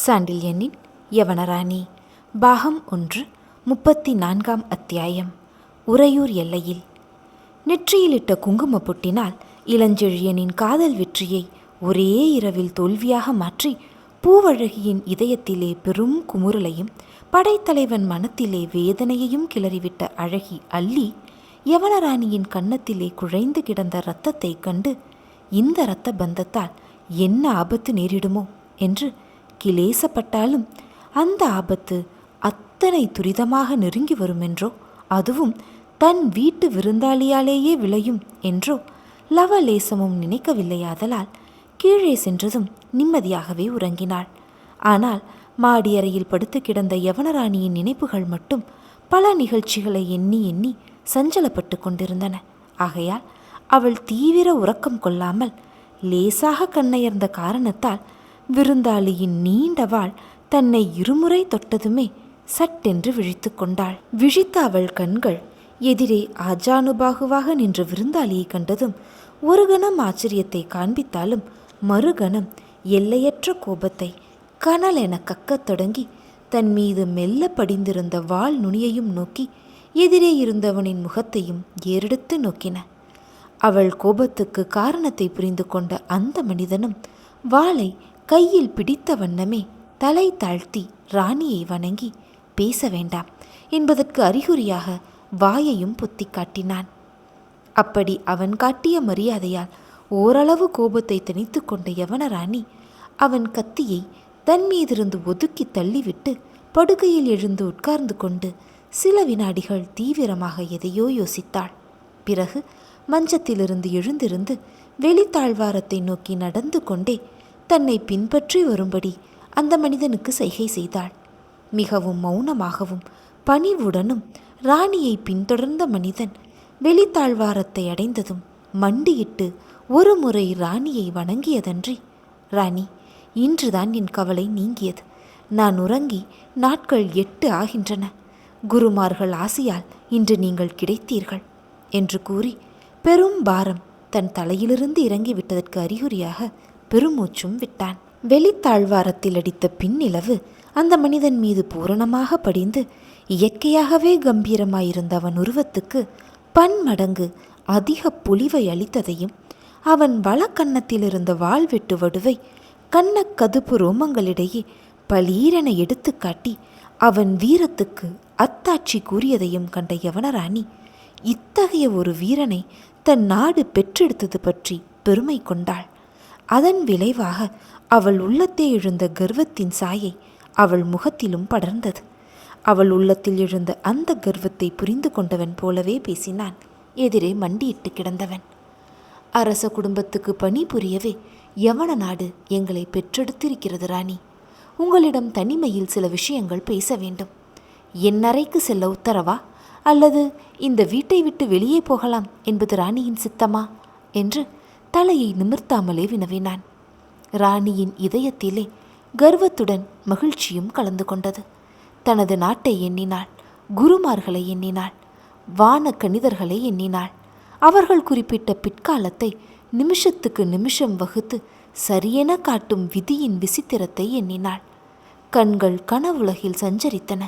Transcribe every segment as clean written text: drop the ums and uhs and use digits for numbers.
சாண்டில்யனின் யவனராணி பாகம் 1 34ஆம் அத்தியாயம். உறையூர் எல்லையில். நெற்றியிலிட்ட குங்கும பொட்டினால் இளஞ்செழியனின் காதல் வெற்றியை ஒரே இரவில் தோல்வியாக மாற்றி பூவழகியின் இதயத்திலே பெரும் குமுறலையும் படைத்தலைவன் மனத்திலே வேதனையையும் கிளறிவிட்ட அழகி அல்லி யவனராணியின் கன்னத்திலே குழைந்து கிடந்த இரத்தத்தை கண்டு இந்த இரத்த பந்தத்தால் என்ன ஆபத்து நேரிடுமோ என்று கிலேசப்பட்டாலும் அந்த ஆபத்து அத்தனை துரிதமாக நெருங்கி வருமென்றோ, அதுவும் தன் வீட்டு விருந்தாளியாலேயே விளையும் என்றோ லவலேசமும் நினைக்கவில்லையாதலால் கீழே சென்றதும் நிம்மதியாகவே உறங்கினாள். ஆனால் மாடியறையில் படுத்து கிடந்த யவனராணியின் நினைப்புகள் மட்டும் பல நிகழ்ச்சிகளை எண்ணி எண்ணி சஞ்சலப்பட்டு கொண்டிருந்தன. ஆகையால் அவள் தீவிர உறக்கம் கொள்ளாமல் லேசாக கண்ணயர்ந்த காரணத்தால் விருந்தாளியின் நீண்ட வாள் தன்னை இருமுறை தொட்டதுமே சட்டென்று விழித்து கொண்டாள். விழித்த அவள் கண்கள் எதிரே ஆஜானுபாகுவாக நின்ற விருந்தாளியை கண்டதும் ஒரு கணம் ஆச்சரியத்தை காண்பித்தாலும் மறுகணம் எல்லையற்ற கோபத்தை கனல் என கக்கத் தொடங்கி தன் மீது மெல்ல படிந்திருந்த வாள் நுனியையும் நோக்கி எதிரே இருந்தவனின் முகத்தையும் ஏறெடுத்து நோக்கின. அவள் கோபத்துக்கு காரணத்தை புரிந்து கொண்ட அந்த மனிதனும் வாளை கையில் பிடித்த வண்ணமே தலை தாழ்த்தி ராணியை வணங்கி பேச வேண்டாம் என்பதற்கு அறிகுறியாக வாயையும் பொத்தி காட்டினான். அப்படி அவன் காட்டிய மரியாதையால் ஓரளவு கோபத்தை தணித்து கொண்ட யவனராணி அவன் கத்தியை தன் மீதிருந்து ஒதுக்கி தள்ளிவிட்டு படுக்கையில் எழுந்து உட்கார்ந்து கொண்டு சில வினாடிகள் தீவிரமாக எதையோ யோசித்தாள். பிறகு மஞ்சத்திலிருந்து எழுந்திருந்து வெளித்தாழ்வாரத்தை நோக்கி நடந்து கொண்டே தன்னை பின்பற்றி வரும்படி அந்த மனிதனுக்கு செய்கை செய்தாள். மிகவும் மௌனமாகவும் பணிவுடனும் ராணியை பின்தொடர்ந்த மனிதன் வெளித்தாழ்வாரத்தை அடைந்ததும் மண்டியிட்டு ஒரு முறை ராணியை வணங்கியதன்றி, ராணி, இன்றுதான் என் கவலை நீங்கியது. நான் உறங்கி நாட்கள் 8 ஆகின்றன. குருமார்கள் ஆசியால் இன்று நீங்கள் கிடைத்தீர்கள் என்று கூறி பெரும் பாரம் தன் தலையிலிருந்து இறங்கிவிட்டதற்கு அறிகுறியாக பெருமூச்சும் விட்டான். வெளித்தாழ்வாரத்தில் அடித்த பின்னிலவு அந்த மனிதன் மீது பூரணமாக படிந்து இயற்கையாகவே கம்பீரமாயிருந்த அவன் உருவத்துக்கு பன்மடங்கு அதிக பொலிவை அளித்ததையும் அவன் வலக்கன்னத்தில் இருந்த வாழ்வெட்டு வடுவை கன்னக்கதுப்பு ரோமங்களிடையே பளீரென எடுத்து காட்டி அவன் வீரத்துக்கு அத்தாட்சி கூறியதையும் கண்ட யவனராணி இத்தகைய ஒரு வீரனை தன் நாடு பெற்றெடுத்தது பற்றி பெருமை கொண்டாள். அதன் விளைவாக அவள் உள்ளத்தே எழுந்த கர்வத்தின் சாயை அவள் முகத்திலும் படர்ந்தது. அவள் உள்ளத்தில் எழுந்த அந்த கர்வத்தை புரிந்து கொண்டவன் போலவே பேசினான் எதிரே மண்டியிட்டு கிடந்தவன். அரச குடும்பத்துக்கு பணி புரியவே யவன நாடு எங்களை பெற்றெடுத்திருக்கிறது ராணி. உங்களிடம் தனிமையில் சில விஷயங்கள் பேச வேண்டும். என் அறைக்கு செல்ல உத்தரவா, அல்லது இந்த வீட்டை விட்டு வெளியே போகலாம் என்பது ராணியின் சித்தமா என்று தலையை நிமிர்த்தாமலே வினவினான். ராணியின் இதயத்திலே கர்வத்துடன் மகிழ்ச்சியும் கலந்து கொண்டது. தனது நாட்டை எண்ணினாள், குருமார்களை எண்ணினாள், வான கணிதர்களை எண்ணினாள். அவர்கள் குறிப்பிட்ட பிற்காலத்தை நிமிஷத்துக்கு நிமிஷம் வகுத்து சரியென காட்டும் விதியின் விசித்திரத்தை எண்ணினாள். கண்கள் கனவுலகில் சஞ்சரித்தன.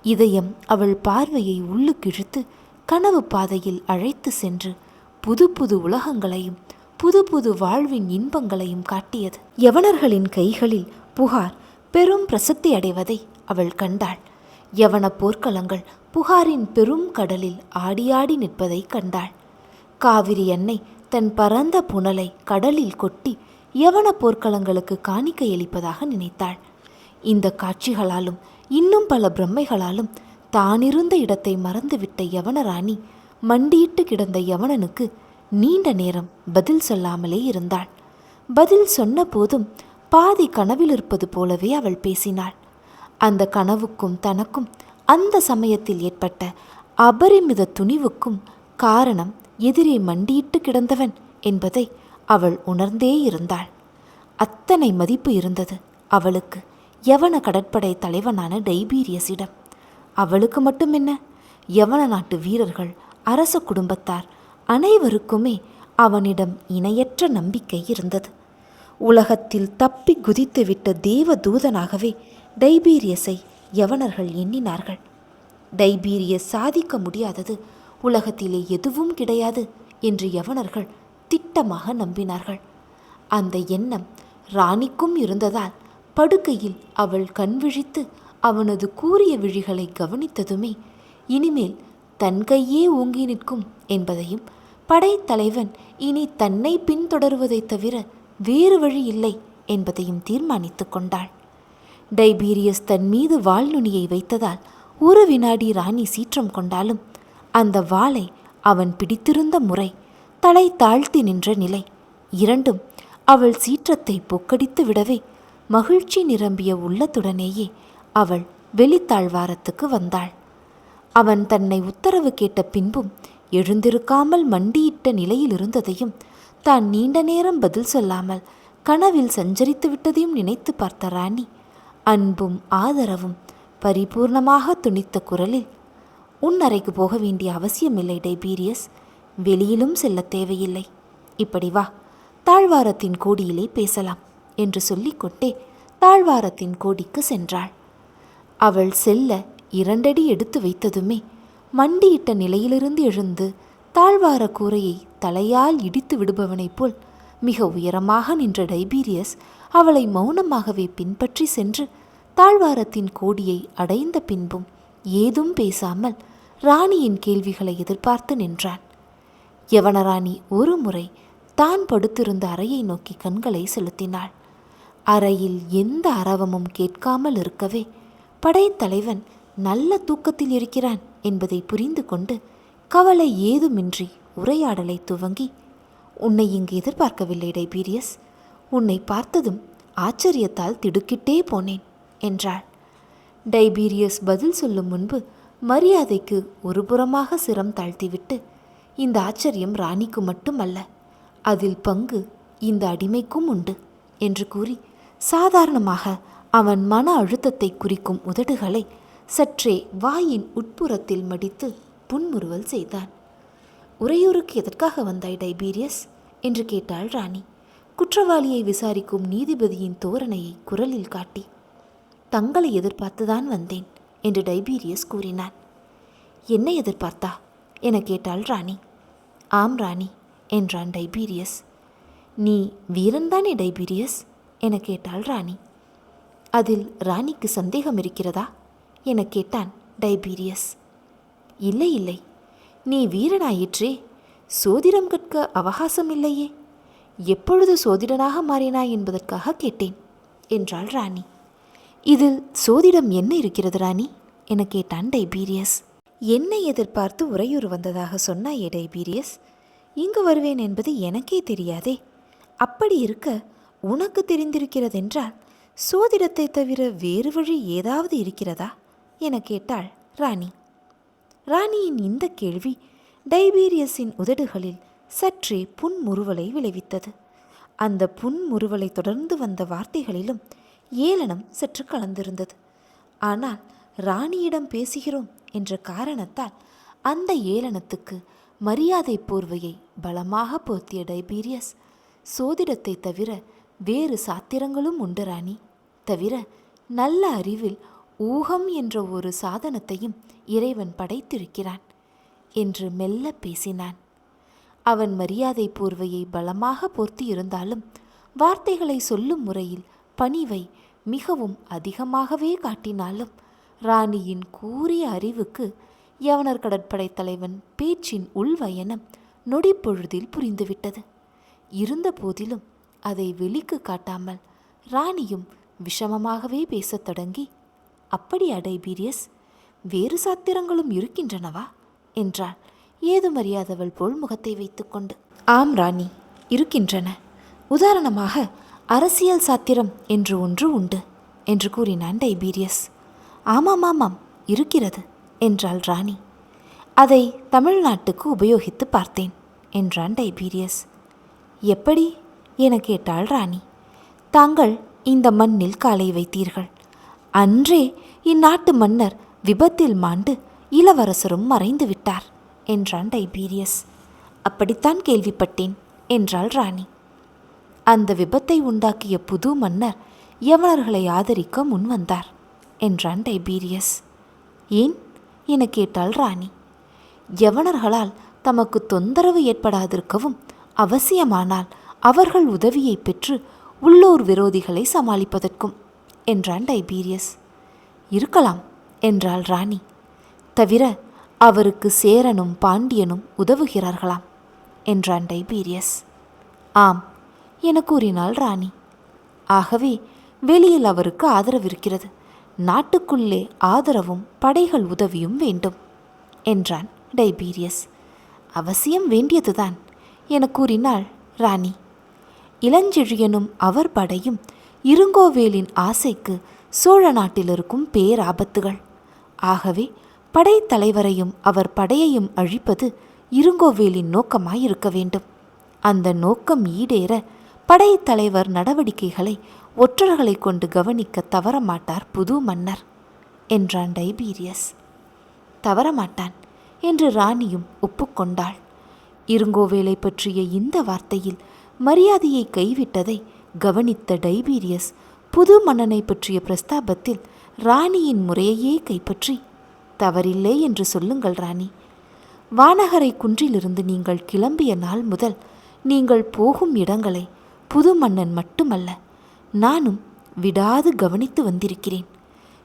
இதயம் அவள் பார்வையை உள்ளுக்கிழுத்து கனவு பாதையில் அழைத்து சென்று புது புது உலகங்களையும் புது புது வாழ்வின் இன்பங்களையும் காட்டியது. யவனர்களின் கைகளில் புகார் பெரும் பிரசித்தி அடைவதை அவள் கண்டாள். யவன போர்க்களங்கள் புகாரின் பெரும் கடலில் ஆடியாடி நிற்பதை கண்டாள். காவிரி அன்னை தன் பரந்த புனலை கடலில் கொட்டி யவன போர்க்களங்களுக்கு காணிக்கையளிப்பதாக நினைத்தாள். இந்த காட்சிகளாலும் இன்னும் பல பிரம்மைகளாலும் தானிருந்த இடத்தை மறந்துவிட்ட யவனராணி மண்டியிட்டு கிடந்த யவனனுக்கு நீண்ட நேரம் பதில் சொல்லாமலே இருந்தாள். பதில் சொன்ன போதும் பாதி கனவில் இருப்பது போலவே அவள் பேசினாள். அந்த கனவுக்கும் தனக்கும் அந்த சமயத்தில் ஏற்பட்ட அபரிமித துணிவுக்கும் காரணம் எதிரே மண்டியிட்டு கிடந்தவன் என்பதை அவள் உணர்ந்தே இருந்தாள். அத்தனை மதிப்பு இருந்தது அவளுக்கு யவன கடற்படை தலைவனான டைபீரியஸிடம். அவளுக்கு மட்டும் என்ன, யவன நாட்டு வீரர்கள், அரச குடும்பத்தார் அனைவருக்குமே அவனிடம் இணையற்ற நம்பிக்கை இருந்தது. உலகத்தில் தப்பி குதித்துவிட்ட தேவ தூதனாகவே டைபீரியஸை யவனர்கள் எண்ணினார்கள். டைபீரியஸ் சாதிக்க முடியாதது உலகத்திலே எதுவும் கிடையாது என்று யவனர்கள் திட்டமாக நம்பினார்கள். அந்த எண்ணம் ராணிக்கும் இருந்ததால் படுக்கையில் அவள் கண் விழித்து அவனது கூரிய விழிகளை கவனித்ததுமே இனிமேல் தன் கையே ஓங்கி நிற்கும் என்பதையும் படைத்தலைவன் இனி தன்னை பின்தொடருவதைத் தவிர வேறு வழி இல்லை என்பதையும் தீர்மானித்து கொண்டாள். டைபீரியஸ் தன் மீது வாள் நுனியை வைத்ததால் ஒரு வினாடி ராணி சீற்றம் கொண்டாலும் அந்த வாளை அவன் பிடித்திருந்த முறை, தலை தாழ்த்தி நின்ற நிலை இரண்டும் அவள் சீற்றத்தை பொக்கடித்து விடவே மகிழ்ச்சி நிரம்பிய உள்ளத்துடனேயே அவள் வெளித்தாழ்வாரத்துக்கு வந்தாள். அவன் தன்னை உத்தரவு கேட்ட பின்பும் எழுந்திருக்காமல் மண்டியிட்ட நிலையில் இருந்ததையும் தான் நீண்ட நேரம் பதில் சொல்லாமல் கனவில் சஞ்சரித்து விட்டதையும் நினைத்து பார்த்த ராணி அன்பும் ஆதரவும் பரிபூர்ணமாக துணித்த குரலில், உன் அறைக்கு போக வேண்டிய அவசியமில்லை டைபீரியஸ், வெளியிலும் செல்ல தேவையில்லை, இப்படி வா, தாழ்வாரத்தின் கோடியிலே பேசலாம் என்று சொல்லிக்கொண்டே தாழ்வாரத்தின் கோடிக்கு சென்றாள். அவள் செல்ல 2 அடி எடுத்து வைத்ததுமே மண்டியிட்ட நிலையிலிருந்து எழுந்து தாழ்வார கூரையை தலையால் இடித்து விடுபவனைப் போல் மிக உயரமாக நின்ற டைபீரியஸ் அவளை மௌனமாகவே பின்பற்றி சென்று தாழ்வாரத்தின் கோடியை அடைந்த பின்பும் ஏதும் பேசாமல் ராணியின் கேள்விகளை எதிர்பார்த்து நின்றான். யவனராணி ஒரு முறை தான் படுத்திருந்த அறையை நோக்கி கண்களை செலுத்தினாள். அறையில் எந்த அரவமும் கேட்காமல் இருக்கவே படைத்தலைவன் நல்ல தூக்கத்தில் இருக்கிறான் என்பதை புரிந்து கொண்டு கவலை ஏதுமின்றி உரையாடலை துவங்கி, உன்னை இங்கு எதிர்பார்க்கவில்லை டைபீரியஸ், உன்னை பார்த்ததும் ஆச்சரியத்தால் திடுக்கிட்டே போனேன் என்றாள். டைபீரியஸ் பதில் சொல்லும் முன்பு மரியாதைக்கு ஒரு புறமாக சிரம் தாழ்த்திவிட்டு, இந்த ஆச்சரியம் ராணிக்கு மட்டுமல்ல, அதில் பங்கு இந்த அடிமைக்கும் உண்டு என்று கூறி சாதாரணமாக அவன் மன அழுத்தத்தை குறிக்கும் உதடுகளை சற்றே வாயின் உட்புறத்தில் மடித்து புன்முறுவல் செய்தான். உறையூருக்கு எதற்காக வந்தாய் டைபீரியஸ் என்று கேட்டாள் ராணி, குற்றவாளியை விசாரிக்கும் நீதிபதியின் தோரணையை குரலில் காட்டி. தங்களை எதிர்பார்த்துதான் வந்தேன் என்று டைபீரியஸ் கூறினான். என்ன எதிர்பார்த்தா என கேட்டாள் ராணி. ஆம் ராணி என்றான் டைபீரியஸ். நீ வீரன்தானே டைபீரியஸ் என கேட்டாள் ராணி. அதில் ராணிக்கு சந்தேகம் இருக்கிறதா என கேட்டான் டைபீரியஸ். இல்லை இல்லை, நீ வீரனாயிற்றே, சோதிடம் கற்க அவகாசம் இல்லையே, எப்பொழுது சோதிடனாக மாறினாய் என்பதற்காக கேட்டேன் என்றாள் ராணி. இதில் சோதிடம் என்ன இருக்கிறது ராணி என கேட்டான் டைபீரியஸ். என்னை எதிர்பார்த்து உறையூர் வந்ததாக சொன்னாயே டைபீரியஸ், இங்கு வருவேன் என்பது எனக்கே தெரியாதே, அப்படி இருக்க உனக்கு தெரிந்திருக்கிறதென்றால் சோதிடத்தை தவிர வேறு வழி ஏதாவது இருக்கிறதா என கேட்டாள் ராணி. ராணியின் இந்த கேள்வி டைபீரியஸின் உதடுகளில் சற்றே புன்முறுவலை விளைவித்தது. அந்த புன்முறுவலை தொடர்ந்து வந்த வார்த்தைகளிலும் ஏளனம் சற்று கலந்திருந்தது. ஆனால் ராணியிடம் பேசுகிறோம் என்ற காரணத்தால் அந்த ஏளனத்துக்கு மரியாதை போர்வையை பலமாக போர்த்திய டைபீரியஸ், சோதிடத்தை தவிர வேறு சாத்திரங்களும் உண்டு ராணி, தவிர நல்ல அறிவில் ஊகம் என்ற ஒரு சாதனத்தையும் இறைவன் படைத்திருக்கிறான் என்று மெல்ல பேசினான். அவன் மரியாதை போர்வையை பலமாக போர்த்தி இருந்தாலும் வார்த்தைகளை சொல்லும் முறையில் பணிவை மிகவும் அதிகமாகவே காட்டினாலும் ராணியின் கூரிய அறிவுக்கு யவனர் கடற்படை தலைவன் பேச்சின் உள்வயனம் நொடிப்பொழுதில் புரிந்துவிட்டது. இருந்த போதிலும் அதை வெளிக்கு காட்டாமல் ராணியும் விஷமமாகவே பேசத் தொடங்கி, அப்படியா டைபீரியஸ், வேறு சாத்திரங்களும் இருக்கின்றனவா என்றாள் ஏதுமறியாதவள் போல் முகத்தை வைத்துக்கொண்டு. ஆம் ராணி, இருக்கின்றன. உதாரணமாக அரசியல் சாத்திரம் என்று ஒன்று உண்டு என்று கூறினான் டைபீரியஸ். ஆமாம் ஆமாம், இருக்கிறது என்றாள் ராணி. அதை தமிழ்நாட்டுக்கு உபயோகித்து பார்த்தேன் என்றான் டைபீரியஸ். எப்படி என கேட்டாள் ராணி. தாங்கள் இந்த மண்ணில் காலை வைத்தீர்கள், அன்றே இந்நாட்டு மன்னர் விபத்தில் மாண்டு இளவரசரும் மறைந்து விட்டார் என்றான் டைபீரியஸ். அப்படித்தான் கேள்விப்பட்டேன் என்றாள் ராணி. அந்த விபத்தை உண்டாக்கிய புது மன்னர் யவனர்களை ஆதரிக்க முன்வந்தார் என்றான் டைபீரியஸ். ஏன் என கேட்டாள் ராணி. யவனர்களால் தமக்கு தொந்தரவு ஏற்படாதிருக்கவும் அவசியமானால் அவர்கள் உதவியை பெற்று உள்ளூர் விரோதிகளை சமாளிப்பதற்கும் என்றான் டைபீரியஸ். இருக்கலாம் என்றாள் ராணி. தவிர அவருக்கு சேரனும் பாண்டியனும் உதவுகிறார்களாம் என்றான் டைபீரியஸ். ஆம் என கூறினாள் ராணி. ஆகவே வெளியில் அவருக்கு ஆதரவிருக்கிறது, நாட்டுக்குள்ளே ஆதரவும் படைகள் உதவியும் வேண்டும் என்றான் டைபீரியஸ். அவசியம் வேண்டியதுதான் என கூறினாள் ராணி. இளஞ்செழியனும் அவர் படையும் இருங்கோவேலின் ஆசைக்கு சோழ நாட்டில் இருக்கும் பேராபத்துகள். ஆகவே படைத்தலைவரையும் அவர் படையையும் அழிப்பது இருங்கோவேலின் நோக்கமாயிருக்க வேண்டும். அந்த நோக்கம் ஈடேற படைத்தலைவர் நடவடிக்கைகளை ஒற்றர்களை கொண்டு கவனிக்க தவறமாட்டார் புது மன்னர் என்றான் டைபீரியஸ். தவறமாட்டான் என்று ராணியும் ஒப்புக்கொண்டாள். இருங்கோவேலை பற்றிய இந்த வார்த்தையில் மரியாதையை கைவிட்டதை கவனித்த டைபீரியஸ் புது மன்னனை பற்றிய பிரஸ்தாபத்தில் ராணியின் முறையையே கைப்பற்றி, தவறில்லை என்று சொல்லுங்கள் ராணி. வானகரை குன்றிலிருந்து நீங்கள் கிளம்பிய நாள் முதல் நீங்கள் போகும் இடங்களை புது மன்னன் மட்டுமல்ல நானும் விடாது கவனித்து வந்திருக்கிறேன்.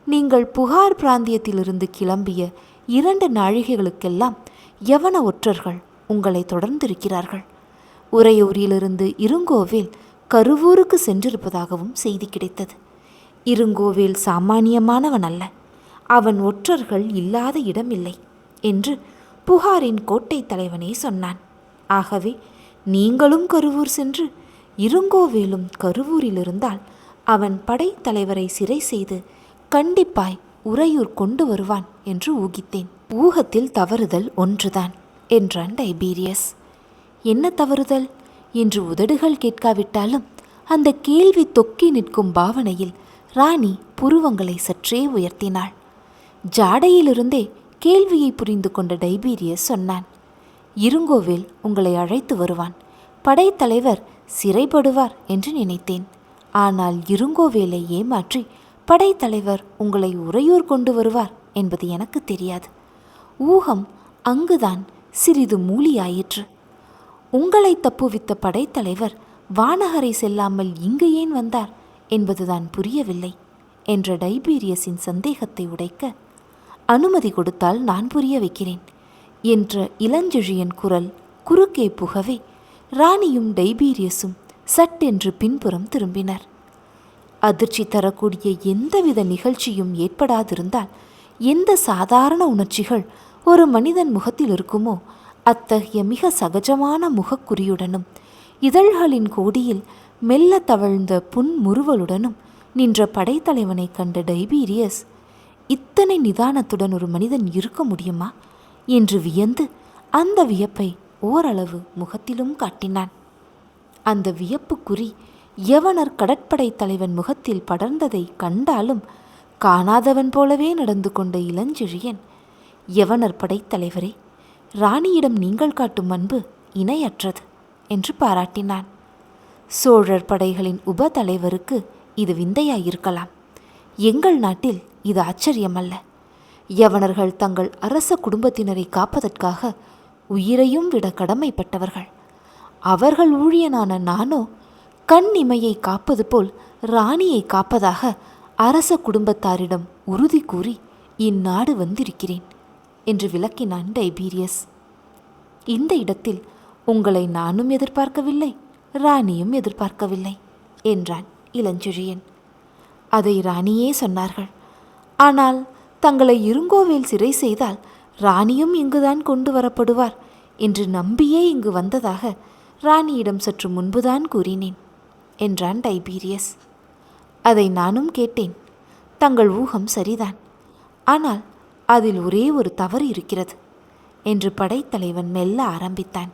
நீங்கள் புகார் பிராந்தியத்திலிருந்து கிளம்பிய 2 நாழிகைகளுக்கெல்லாம் யவன ஒற்றர்கள் உங்களை தொடர்ந்திருக்கிறார்கள். உறையூரிலிருந்து இருங்கோவேல் கருவூருக்கு சென்றிருப்பதாகவும் செய்தி கிடைத்தது. இருங்கோவேல் சாமானியமானவன் அல்ல, அவன் ஒற்றர்கள் இல்லாத இடமில்லை என்று புகாரின் கோட்டை தலைவனே சொன்னான். ஆகவே நீங்களும் கருவூர் சென்று இருங்கோவேலும் கருவூரில் இருந்தால் அவன் படைத்தலைவரை சிறை செய்து கண்டிப்பாய் உறையூர் கொண்டு வருவான் என்று ஊகித்தேன். ஊகத்தில் தவறுதல் ஒன்றுதான் என்றான் டைபீரியஸ். என்ன தவறுதல் என்று உதடுகள் கேட்காவிட்டாலும் அந்த கேள்வி தொக்கி நிற்கும் பாவனையில் ராணி புருவங்களை சற்றே உயர்த்தினாள். ஜாடையிலிருந்தே கேள்வியை புரிந்து கொண்ட டைபீரியஸ் சொன்னான். இருங்கோவேல் உங்களை அழைத்து வருவான், படைத்தலைவர் சிறைப்படுவார் என்று நினைத்தேன். ஆனால் இருங்கோவேலை ஏமாற்றி படைத்தலைவர் உங்களை உறையூர் கொண்டு வருவார் என்பது எனக்கு தெரியாது. ஊகம் அங்குதான் சிறிது மூலியாயிற்று. உங்களை தப்புவித்த படைத்தலைவர் வானகரை செல்லாமல் இங்கு ஏன் வந்தார் என்பதுதான் புரியவில்லை என்ற டைபீரியஸின் சந்தேகத்தை உடைக்க, அனுமதி கொடுத்தால் நான் புரிய வைக்கிறேன் என்ற இளஞ்செழியன் குரல் குறுக்கே புகவே ராணியும் டைபீரியஸும் சட்டென்று பின்புறம் திரும்பினர். அதிர்ச்சி தரக்கூடிய எந்தவித நிகழ்ச்சியும் ஏற்படாதிருந்தால் எந்த சாதாரண உணர்ச்சிகள் ஒரு மனிதன் முகத்தில் இருக்குமோ அத்தகைய மிக சகஜமான முகக்குறியுடனும் இதழ்களின் கோடியில் மெல்ல தவழ்ந்த புன்முறுவலுடனும் நின்ற படைத்தலைவனை கண்ட டைபீரியஸ், இத்தனை நிதானத்துடன் ஒரு மனிதன் இருக்க முடியுமா என்று வியந்து அந்த வியப்பை ஓரளவு முகத்திலும் காட்டினான். அந்த வியப்புக்குறி யவனர் கடற்படை தலைவன் முகத்தில் படர்ந்ததை கண்டாலும் காணாதவன் போலவே நடந்து கொண்ட இளஞ்செழியன், யவனர் படைத்தலைவரே, ராணியிடம் நீங்கள் காட்டும் அன்பு இணையற்றது என்று பாராட்டினான். சோழர் படைகளின் உப தலைவருக்கு இது விந்தையாயிருக்கலாம். எங்கள் நாட்டில் இது ஆச்சரியமல்ல. யவனர்கள் தங்கள் அரச குடும்பத்தினரை காப்பதற்காக உயிரையும் விட கடமைப்பட்டவர்கள். அவர்கள் ஊழியனான நானோ கண் இமையை காப்பது போல் ராணியை காப்பதாக அரச குடும்பத்தாரிடம் உறுதி கூறி இந்நாடு வந்திருக்கிறேன் என்று விளக்கினான் டைபீரியஸ். இந்த இடத்தில் உங்களை நானும் எதிர்பார்க்கவில்லை, ராணியும் எதிர்பார்க்கவில்லை என்றான் இளஞ்செழியன். அதை ராணியே சொன்னார்கள். ஆனால் தங்களை இருங்கோவேல் சிறை செய்தால் ராணியும் இங்குதான் கொண்டு வரப்படுவார் என்று நம்பியே இங்கு வந்ததாக ராணியிடம் சற்று முன்புதான் கூறினேன் என்றான் டைபீரியஸ். அதை நானும் கேட்டேன். தங்கள் ஊகம் சரிதான், ஆனால் அதில் ஒரே ஒரு தவறு இருக்கிறது என்று படைத்தலைவன் மெல்ல ஆரம்பித்தான்.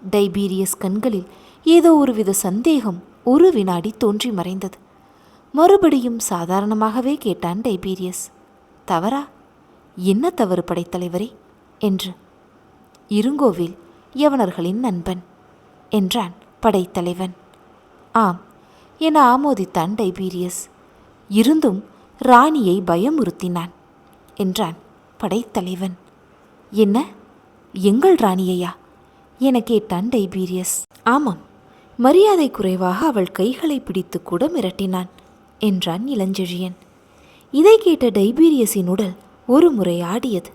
டைபீரியஸ் கண்களில் ஏதோ ஒருவித சந்தேகம் ஒரு வினாடி தோன்றி மறைந்தது. மறுபடியும் சாதாரணமாகவே கேட்டான் டைபீரியஸ். தவறா? என்ன தவறு படைத்தலைவரே என்று. இருங்கோவேல் யவனர்களின் நண்பன் என்றான் படைத்தலைவன். ஆம் என ஆமோதித்தான் டைபீரியஸ். இருந்தும் ராணியை பயமுறுத்தினான் என்றான் படைத்தலைவன். என்ன, எங்கள் ராணியையா என கேட்டான் டைபீரியஸ். ஆமாம், மரியாதை குறைவாக அவள் கைகளை பிடித்து கூட மிரட்டினான் என்றான் இளஞ்செழியன். இதை கேட்ட டைபீரியஸின் உடல் ஒரு முறை ஆடியது.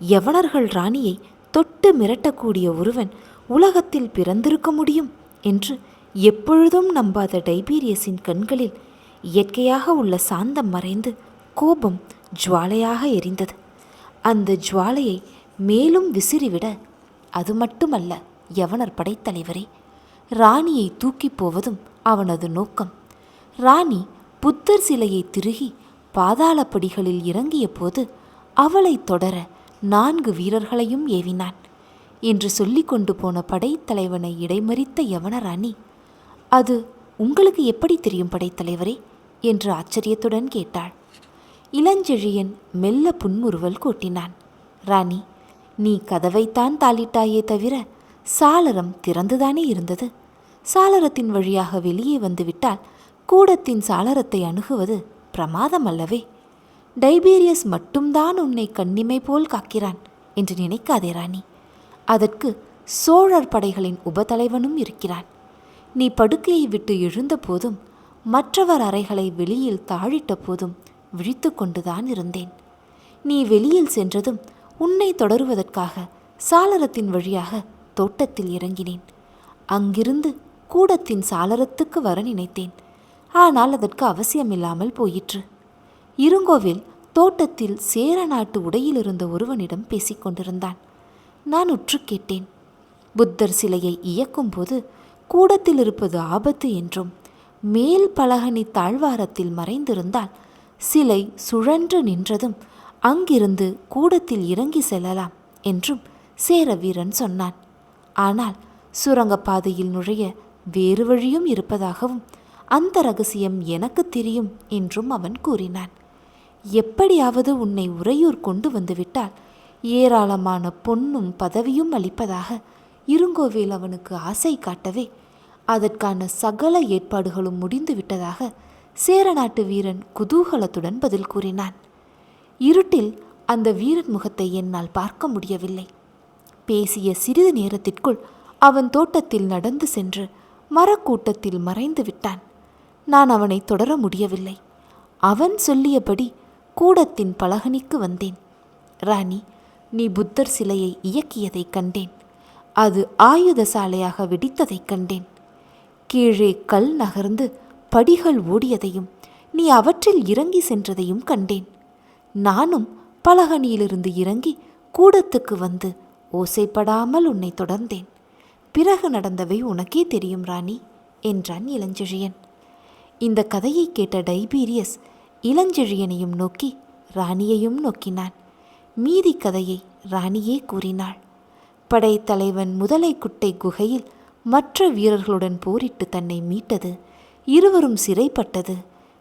யவனர்கள் ராணியை தொட்டு மிரட்டக்கூடிய ஒருவன் உலகத்தில் பிறந்திருக்க முடியும் என்று எப்பொழுதும் நம்பாத டைபீரியஸின் கண்களில் இயற்கையாக உள்ள சாந்தம் மறைந்து கோபம் ஜுவாலையாக எரிந்தது. அந்த ஜுவாலையை மேலும் விசிறிவிட, அது மட்டுமல்ல யவனர் படைத்தலைவரே, ராணியை தூக்கி போவதும் அவனது நோக்கம். ராணி புத்தர் சிலையை திருகி பாதாளப்படிகளில் இறங்கிய போது அவளை தொடர 4 வீரர்களையும் ஏவினான் என்று சொல்லி கொண்டு போன படைத்தலைவனை இடைமறித்த யவனராணி, அது உங்களுக்கு எப்படி தெரியும் படைத்தலைவரே என்று ஆச்சரியத்துடன் கேட்டாள். இளஞ்செழியன் மெல்ல புன்முறுவல் கூட்டினான். ராணி, நீ கதவைத்தான் தாளிட்டாயே தவிர சாளரம் திறந்துதானே இருந்தது. சாளரத்தின் வழியாக வெளியே வந்துவிட்டால் கூடத்தின் சாளரத்தை அணுகுவது பிரமாதம் அல்லவே. டைபீரியஸ் மட்டும்தான் உன்னை கண்ணிமை போல் காக்கிறான் என்று நினைக்காதே ராணி. அதற்கு சோழர் படைகளின் உபதலைவனும் இருக்கிறான். நீ படுக்கையை விட்டு எழுந்த போதும் மற்றவர் அறைகளை வெளியில் தாழிட்ட போதும் விழித்து கொண்டுதான் இருந்தேன். நீ வெளியில் சென்றதும் உன்னை தொடருவதற்காக சாளரத்தின் வழியாக தோட்டத்தில் இறங்கினேன். அங்கிருந்து கூடத்தின் சாளரத்துக்கு வர நினைத்தேன். ஆனால் அதற்கு அவசியமில்லாமல் போயிற்று. இருங்கோவில் தோட்டத்தில் சேர நாட்டு உடையில் இருந்த ஒருவனிடம் பேசிக்கொண்டிருந்தான். நான் உற்று கேட்டேன். புத்தர் சிலையை இயக்கும்போது கூடத்தில் இருப்பது ஆபத்து என்றும், மேல் பலகனி தாழ்வாரத்தில் மறைந்திருந்தால் சிலை சுழன்று நின்றதும் அங்கிருந்து கூடத்தில் இறங்கி செல்லலாம் என்றும் சேர வீரன் சொன்னான். ஆனால் சுரங்கப்பாதையில் நுழைய வேறு வழியும் இருப்பதாகவும் அந்த ரகசியம் எனக்கு தெரியும் என்றும் அவன் கூறினான். எப்படியாவது உன்னை உறையூர் கொண்டு வந்துவிட்டால் ஏராளமான பொன்னும் பதவியும் அளிப்பதாக இருங்கோவேல் அவனுக்கு ஆசை காட்டவே அதற்கான சகல ஏற்பாடுகளும் முடிந்து விட்டதாக சேரநாட்டு வீரன் குதூகலத்துடன் பதில் கூறினான். இருட்டில் அந்த வீரன் முகத்தை என்னால் பார்க்க முடியவில்லை. பேசிய சிறிது நேரத்திற்குள் அவன் தோட்டத்தில் நடந்து சென்று மரக்கூட்டத்தில் மறைந்து விட்டான். நான் அவனை தொடர முடியவில்லை. அவன் சொல்லியபடி கூடத்தின் பலகனிக்கு வந்தேன். ராணி, நீ புத்தர் சிலையை இயக்கியதைக் கண்டேன். அது ஆயுத சாலையாக வெடித்ததைக் கண்டேன். கீழே கல் நகர்ந்து படிகள் ஓடியதையும் நீ அவற்றில் இறங்கி சென்றதையும் கண்டேன். நானும் பலகனியிலிருந்து இறங்கி கூடத்துக்கு வந்து ஓசைப்படாமல் உன்னை தொடர்ந்தேன். பிறகு நடந்தவை உனக்கே தெரியும் ராணி என்றான் இளஞ்செழியன். இந்த கதையை கேட்ட டைபீரியஸ் இளஞ்செழியனையும் நோக்கி ராணியையும் நோக்கினான். மீதி கதையை ராணியே கூறினாள். படைத்தலைவன் முதலைக்குட்டை குகையில் மற்ற வீரர்களுடன் போரிட்டு தன்னை மீட்டது, இருவரும் சிறைப்பட்டது,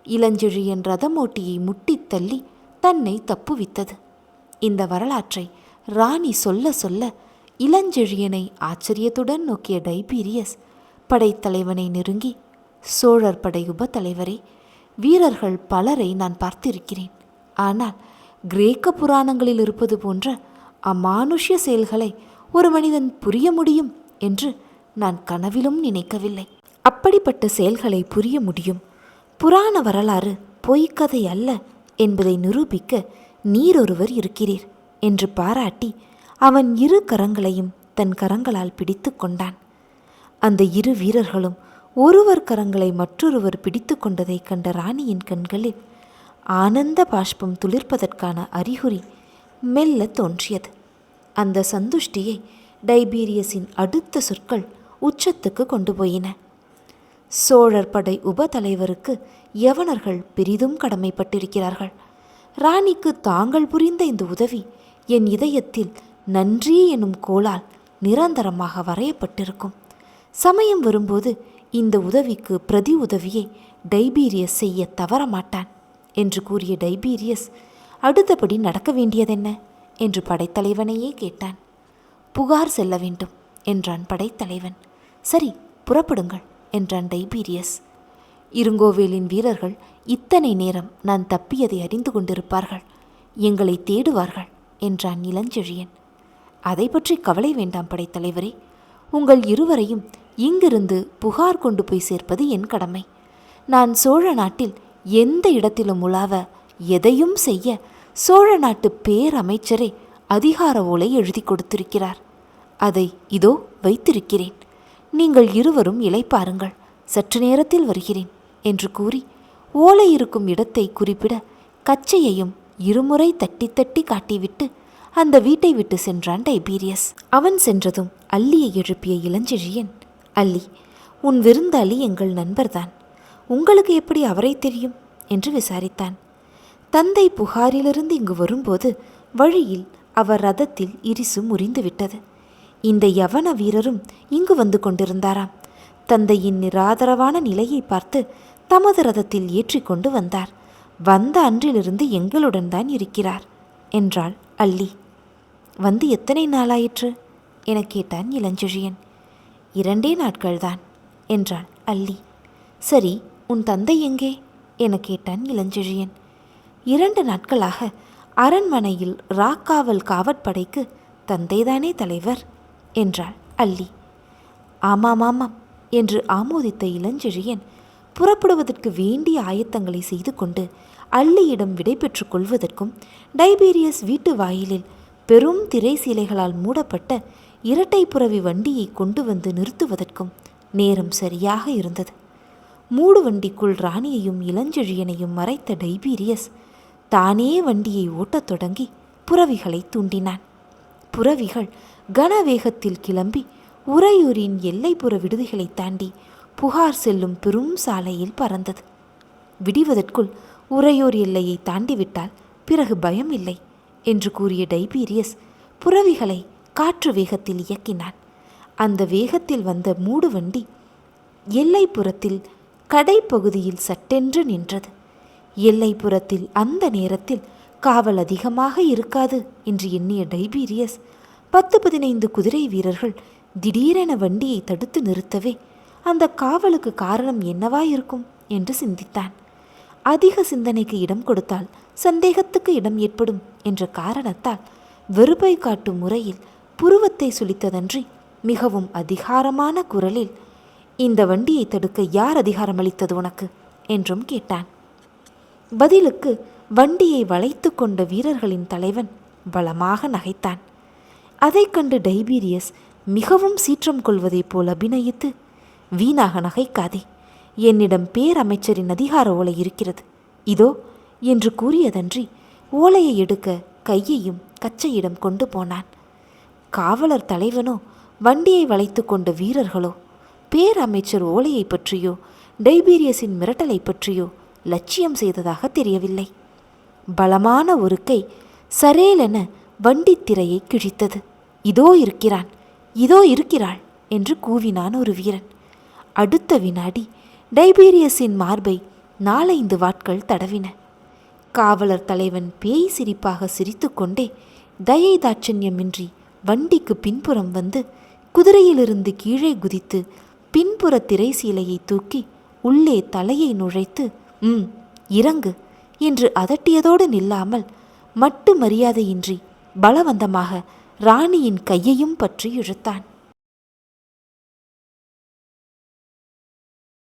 இளஞ்செழியன் ரதமோட்டியை முட்டித் தள்ளி தன்னை தப்புவித்தது. இந்த வரலாற்றை ராணி சொல்ல சொல்ல இளஞ்செழியனை ஆச்சரியத்துடன் நோக்கிய டைபீரியஸ் படைத்தலைவனை நெருங்கி, சோழர் படை உபத்தலைவரே, வீரர்கள் பலரை நான் பார்த்திருக்கிறேன். ஆனால் கிரேக்க புராணங்களில் இருப்பது போன்ற அமானுஷ்ய செயல்களை ஒரு மனிதன் புரிய முடியும் என்று நான் கனவிலும் நினைக்கவில்லை. அப்படிப்பட்ட செயல்களை புரிய முடியும். புராண வரலாறு பொய்க்கதை அல்ல என்பதை நிரூபிக்க நீரொருவர் இருக்கிறீர் என்று பாராட்டி அவன் 2 கரங்களையும் தன் கரங்களால் பிடித்து கொண்டான். அந்த 2 வீரர்களும் ஒருவர் கரங்களை மற்றொருவர் பிடித்து கொண்டதைக் கண்ட ராணியின் கண்களில் ஆனந்த பாஷ்பம் துளிர்ப்பதற்கான அறிகுறி மெல்ல தோன்றியது. அந்த சந்துஷ்டியை டைபீரியஸின் அடுத்த சொற்கள் உச்சத்துக்கு கொண்டு போயின. சோழர் படை உபதலைவருக்கு யவனர்கள் பெரிதும் கடமைப்பட்டிருக்கிறார்கள். ராணிக்கு தாங்கள் புரிந்த இந்த உதவி என் இதயத்தில் நன்றி எனும் கோளால் நிரந்தரமாக வரையப்பட்டிருக்கும். சமயம் வரும்போது இந்த உதவிக்கு பிரதி உதவியை டைபீரியஸ் செய்ய தவறமாட்டான் என்று கூறிய டைபீரியஸ் அடுத்தபடி நடக்க வேண்டியதென்ன என்று படைத்தலைவனையே கேட்டான். புகார் செல்ல வேண்டும் என்றான் படைத்தலைவன். சரி, புறப்படுங்கள் என்றான் டைபீரியஸ். இருங்கோவேலின் வீரர்கள் இத்தனை நேரம் நான் தப்பியதை அறிந்து கொண்டிருப்பார்கள், எங்களை தேடுவார்கள் என்றான் இளஞ்செழியன். அதை பற்றி கவலை வேண்டாம் படைத்தலைவரே. உங்கள் இருவரையும் இங்கிருந்து புகார் கொண்டு போய் சேர்ப்பது என் கடமை. நான் சோழ நாட்டில் எந்த இடத்திலும் உலாவ, எதையும் செய்ய சோழ நாட்டு பேரமைச்சரே அதிகார ஓலை எழுதி கொடுத்திருக்கிறார். அதை இதோ வைத்திருக்கிறேன். நீங்கள் இருவரும் இளைப்பாருங்கள், சற்று நேரத்தில் வருகிறேன் என்று கூறி ஓலை இருக்கும் இடத்தை குறிப்பிட கச்சையையும் இருமுறை தட்டி தட்டி காட்டிவிட்டு அந்த வீட்டை விட்டு சென்றான் டைபீரியஸ். அவன் சென்றதும் அல்லியை எழுப்பிய இளஞ்செழியன், அல்லி, உன் விருந்தாளி எங்கள் நண்பர்தான், உங்களுக்கு எப்படி அவரை தெரியும் என்று விசாரித்தான். தந்தை புகாரிலிருந்து இங்கு வரும்போது வழியில் அவர் ரதத்தில் இரிசு முறிந்துவிட்டது. இந்த யவன வீரரும் இங்கு வந்து கொண்டிருந்தாராம். தந்தையின் நிராதரவான நிலையை பார்த்து தமது ரதத்தில் ஏற்றி கொண்டு வந்தார். வந்த அன்றிலிருந்து எங்களுடன் தான் இருக்கிறார் என்றாள் அல்லி. வந்து எத்தனை நாளாயிற்று என கேட்டான் இளஞ்செழியன். 2 நாட்கள்தான் என்றாள் அல்லி. சரி, உன் தந்தை எங்கே என கேட்டான் இளஞ்செழியன். 2 நாட்களாக அரண்மனையில் ராக்காவல் காவற்படைக்கு தந்தைதானே தலைவர் என்றாள் அல்லி. ஆமாம் ஆமாம் என்று ஆமோதித்த இளஞ்செழியன் புறப்படுவதற்கு வேண்டிய ஆயத்தங்களை செய்து கொண்டு அல்லியிடம் விடை பெற்றுக் கொள்வதற்கும் டைபீரியஸ் வீட்டு வாயிலில் பெரும் திரை சீலைகளால் மூடப்பட்ட இரட்டை புரவி வண்டியை கொண்டு வந்து நிறுத்துவதற்கும் நேரம் சரியாக இருந்தது. மூடு வண்டிக்குள் ராணியையும் இளஞ்செழியனையும் மறைத்த டைபீரியஸ் தானே வண்டியை ஓட்டத் தொடங்கி புரவிகளை தூண்டினான். புரவிகள் கனவேகத்தில் கிளம்பி உறையூரின் எல்லைப்புற விடுதிகளை தாண்டி புகார் செல்லும் பெரும் சாலையில் பறந்தது. விடிவதற்குள் உறையூர் எல்லையை தாண்டிவிட்டால் பிறகு பயம் இல்லை என்று கூறிய டைபீரியஸ் புரவிகளை காற்று வேகத்தில் இயக்கினான். அந்த வேகத்தில் வந்த மூடு வண்டி எல்லைப்புறத்தில் கடைப்பகுதியில் சட்டென்று நின்றது. எல்லைப்புறத்தில் அந்த நேரத்தில் காவல் அதிகமாக இருக்காது என்று எண்ணிய டைபீரியஸ் 10-15 குதிரை வீரர்கள் திடீரென வண்டியை தடுத்து நிறுத்தவே அந்த காவலுக்கு காரணம் என்னவாயிருக்கும் என்று சிந்தித்தான். அதிக சிந்தனைக்கு இடம் கொடுத்தால் சந்தேகத்துக்கு இடம் ஏற்படும் என்ற காரணத்தால் வெறுப்பை காட்டும் முறையில் புருவத்தை சுளித்ததன்றி மிகவும் அதிகாரமான குரலில், இந்த வண்டியை தடுக்க யார் அதிகாரம் அளித்தது உனக்கு என்றும் கேட்டான். பதிலுக்கு வண்டியை வளைத்து கொண்ட வீரர்களின் தலைவன் பலமாக நகைத்தான். அதை கண்டு டைபீரியஸ் மிகவும் சீற்றம் கொள்வதைப் போல் அபிநயித்து, வீணாக நகைக்காதே, என்னிடம் பேரமைச்சரின் அதிகார ஓலை இருக்கிறது, இதோ என்று கூறியதன்றி ஓலையை எடுக்க கையையும் கச்சையிடம் கொண்டு போனான். காவலர் தலைவனோ வண்டியை வளைத்து கொண்ட வீரர்களோ பேரமைச்சர் ஓலையை பற்றியோ டைபீரியஸின் மிரட்டலை பற்றியோ லட்சியம் செய்ததாக தெரியவில்லை. பலமான ஒரு கை சரேலென வண்டித்திரையை கிழித்தது. இதோ இருக்கிறான், இதோ இருக்கிறாள் என்று கூவினான் ஒரு வீரன். அடுத்த வினாடி டைபீரியஸின் மார்பை 4-5 வாட்கள் தடவின. காவலர் தலைவன் பேய் சிரிப்பாக சிரித்து கொண்டே தயை தாட்சண்யமின்றி வண்டிக்கு பின்புறம் வந்து குதிரையிலிருந்து கீழே குதித்து பின்புற திரை சீலையை தூக்கி உள்ளே தலையை நுழைத்து இறங்கு என்று அதட்டியதோடு நில்லாமல் மட்டு மரியாதையின்றி பலவந்தமாக ராணியின் கையையும் பற்றி இழுத்தான்.